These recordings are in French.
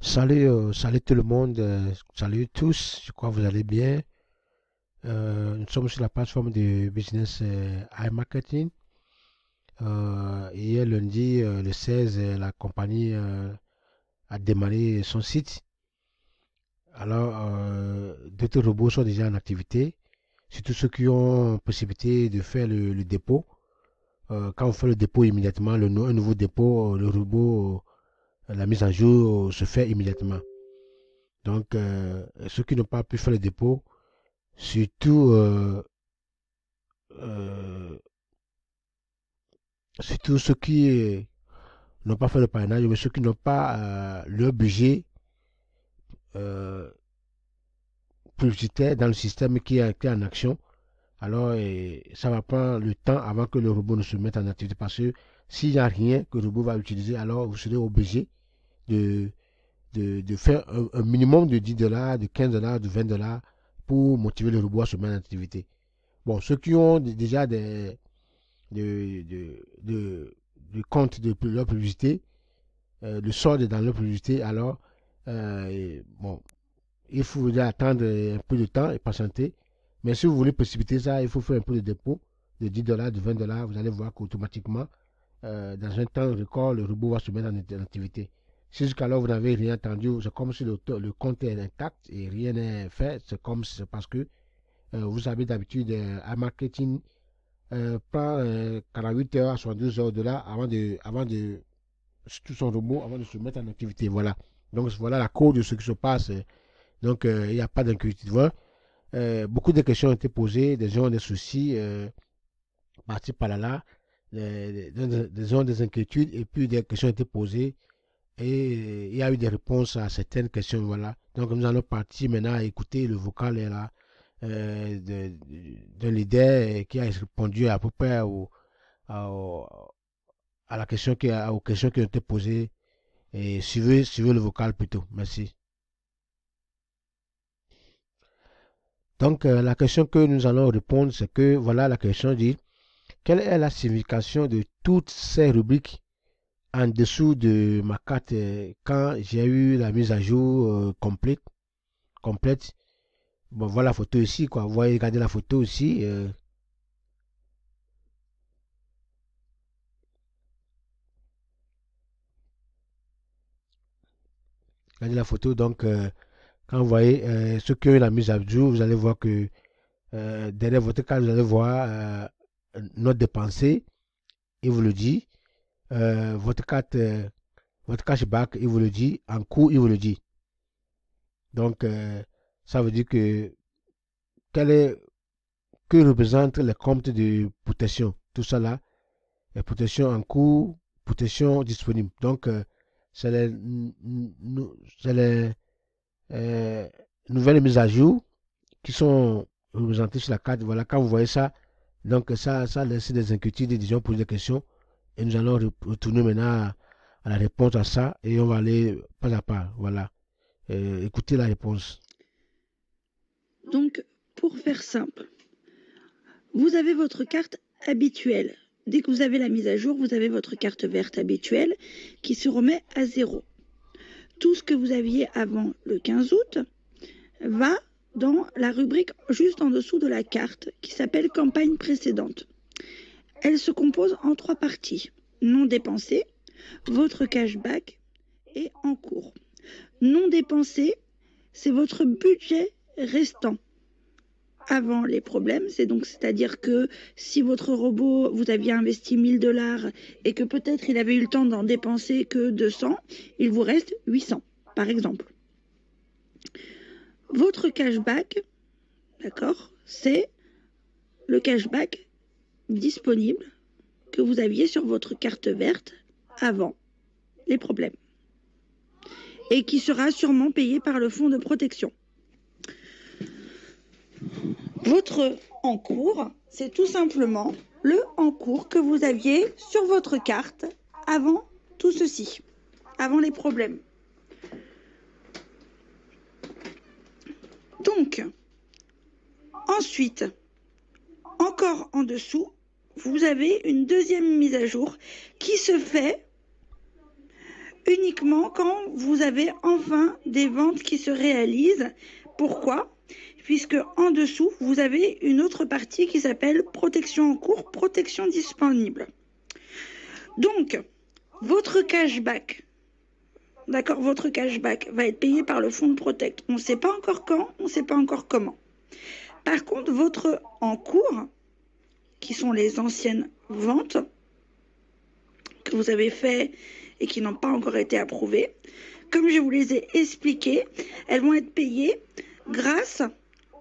Salut, salut tout le monde, salut tous, je crois que vous allez bien. Nous sommes sur la plateforme de business iMarketing. Hier lundi, le 16, la compagnie a démarré son site. Alors, d'autres robots sont déjà en activité, surtout ceux qui ont possibilité de faire le dépôt. Quand on fait le dépôt immédiatement, un nouveau dépôt, le robot, la mise à jour se fait immédiatement. Donc, ceux qui n'ont pas pu faire le dépôt, surtout, euh, surtout ceux qui n'ont pas fait le parrainage, mais ceux qui n'ont pas leur budget euh, publicitaire dans le système qui est en action. Alors, ça va prendre le temps avant que le robot ne se mette en activité parce que s'il n'y a rien que le robot va utiliser, alors vous serez obligé de, de faire un minimum de 10 dollars, de 15 dollars, de 20 dollars pour motiver le robot à se mettre en activité. Bon, ceux qui ont déjà de compte de leur publicité, le solde dans leur publicité, alors, bon, il faut attendre un peu de temps et patienter. Mais si vous voulez précipiter ça, il faut faire un peu de dépôt de 10 dollars, de 20 dollars. Vous allez voir qu'automatiquement, dans un temps record, le robot va se mettre en activité. Si jusqu'alors vous n'avez rien entendu, c'est comme si le compte est intact et rien n'est fait. C'est comme si c'est parce que vous avez d'habitude un marketing prend 48 heures à 72 heures de là avant de tout son robot avant de se mettre en activité. Voilà. Donc voilà la cause de ce qui se passe. Donc il n'y a pas d'inquiétude. Voilà. Beaucoup de questions ont été posées, des gens ont des soucis, par-ci par-là, des gens ont des inquiétudes et puis des questions ont été posées et il y a eu des réponses à certaines questions. Voilà. Donc nous allons partir maintenant à écouter le vocal est là, d'un leader qui a répondu à peu près à, à la question aux questions qui ont été posées et suivez le vocal plutôt. Merci. Donc, la question que nous allons répondre, c'est que, voilà, la question dit, quelle est la signification de toutes ces rubriques en dessous de ma carte quand j'ai eu la mise à jour complète. Bon, voilà la photo ici, quoi. Vous voyez, regardez la photo ici. Regardez la photo. Donc, quand vous voyez ceux qui ont eu la mise à jour, vous allez voir que derrière votre carte, vous allez voir note de pensée, il vous le dit. Votre carte, votre cashback, il vous le dit. En cours, il vous le dit. Donc, ça veut dire que quel est, que représentent les comptes de protection. Tout ça là, les protections en cours, protection disponible. Donc, c'est c'est les euh, nouvelles mises à jour qui sont représentées sur la carte. Voilà, quand vous voyez ça, donc ça laisse des inquiétudes, des gens posent des questions. Et nous allons retourner maintenant à la réponse à ça et on va aller pas à pas. Voilà. Écoutez la réponse. Donc, pour faire simple, vous avez votre carte habituelle. Dès que vous avez la mise à jour, vous avez votre carte verte habituelle qui se remet à zéro. Tout ce que vous aviez avant le 15 août va dans la rubrique juste en dessous de la carte qui s'appelle campagne précédente. Elle se compose en 3 parties. Non dépensé, votre cashback et en cours. Non dépensé, c'est votre budget restant avant les problèmes. C'est-à-dire que si votre robot, vous aviez investi 1000 dollars et que peut-être il avait eu le temps d'en dépenser que 200, il vous reste 800, par exemple. Votre cashback, d'accord, c'est le cashback disponible que vous aviez sur votre carte verte avant les problèmes et qui sera sûrement payé par le fonds de protection. Votre encours, c'est tout simplement le encours que vous aviez sur votre carte avant tout ceci, avant les problèmes. Donc, ensuite, encore en dessous, vous avez une deuxième mise à jour qui se fait uniquement quand vous avez enfin des ventes qui se réalisent. Pourquoi? Puisque en dessous, vous avez une autre partie qui s'appelle protection en cours, protection disponible. Donc, votre cashback, d'accord, votre cashback va être payé par le fonds de Protect. On ne sait pas encore quand, on ne sait pas encore comment. Par contre, votre en cours, qui sont les anciennes ventes que vous avez fait et qui n'ont pas encore été approuvées, comme je vous les ai expliquées, elles vont être payées grâce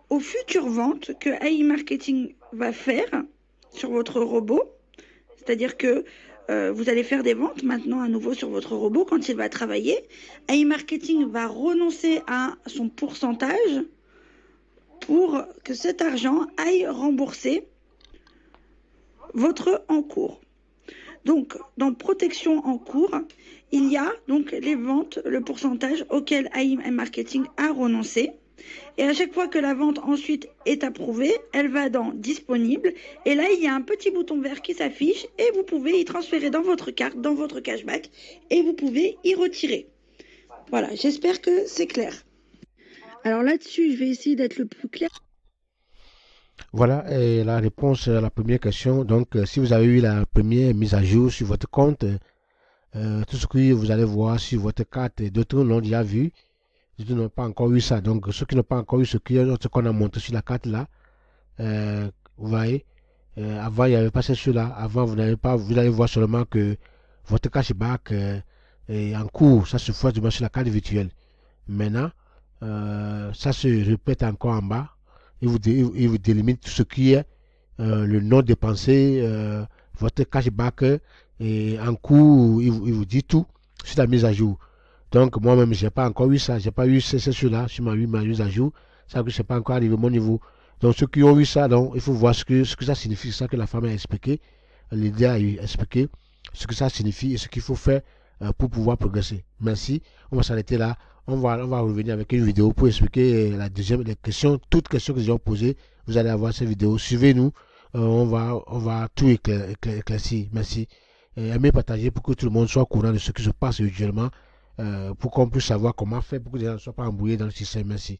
aux futures ventes que AI Marketing va faire sur votre robot. C'est-à-dire que vous allez faire des ventes maintenant à nouveau sur votre robot quand il va travailler. AI Marketing va renoncer à son pourcentage pour que cet argent aille rembourser votre en cours. Donc, dans protection en cours, il y a donc les ventes, le pourcentage auquel AI Marketing a renoncé. Et à chaque fois que la vente ensuite est approuvée, elle va dans disponible. Et là, il y a un petit bouton vert qui s'affiche et vous pouvez y transférer dans votre carte, dans votre cashback et vous pouvez y retirer. Voilà, j'espère que c'est clair. Alors là-dessus, je vais essayer d'être le plus clair. Voilà et la réponse à la première question. Donc, si vous avez eu la première mise à jour sur votre compte, tout ce que vous allez voir sur votre carte, d'autres l'ont déjà vu. D'autres n'ont pas encore eu ça. Donc, ceux qui n'ont pas encore eu ce qu'on a montré sur la carte là, vous voyez, avant il n'y avait pas cela. Avant, vous n'avez pas, vous allez voir seulement que votre cashback est en cours. Ça se voit sur la carte virtuelle. Maintenant, ça se répète encore en bas. Il vous délimite tout ce qui est le non dépensé, votre cashback est en cours. Il vous dit tout sur la mise à jour. Donc, moi-même, je n'ai pas encore eu ça. Je n'ai pas eu cela sur ma mise à jour. Ça que je n'ai pas encore arrivé à mon niveau. Donc, ceux qui ont eu ça, donc, il faut voir ce que ça signifie. C'est ça que la femme a expliqué. L'idée a expliqué ce que ça signifie et ce qu'il faut faire pour pouvoir progresser. Merci. On va s'arrêter là. On va revenir avec une vidéo pour expliquer la deuxième question. Toutes questions que j'ai posées, vous allez avoir cette vidéo. Suivez-nous. On va tout éclaircir. Merci. Aimez partager pour que tout le monde soit au courant de ce qui se passe actuellement. Pour qu'on puisse savoir comment faire pour que les gens ne soient pas embrouillés dans le système. Merci.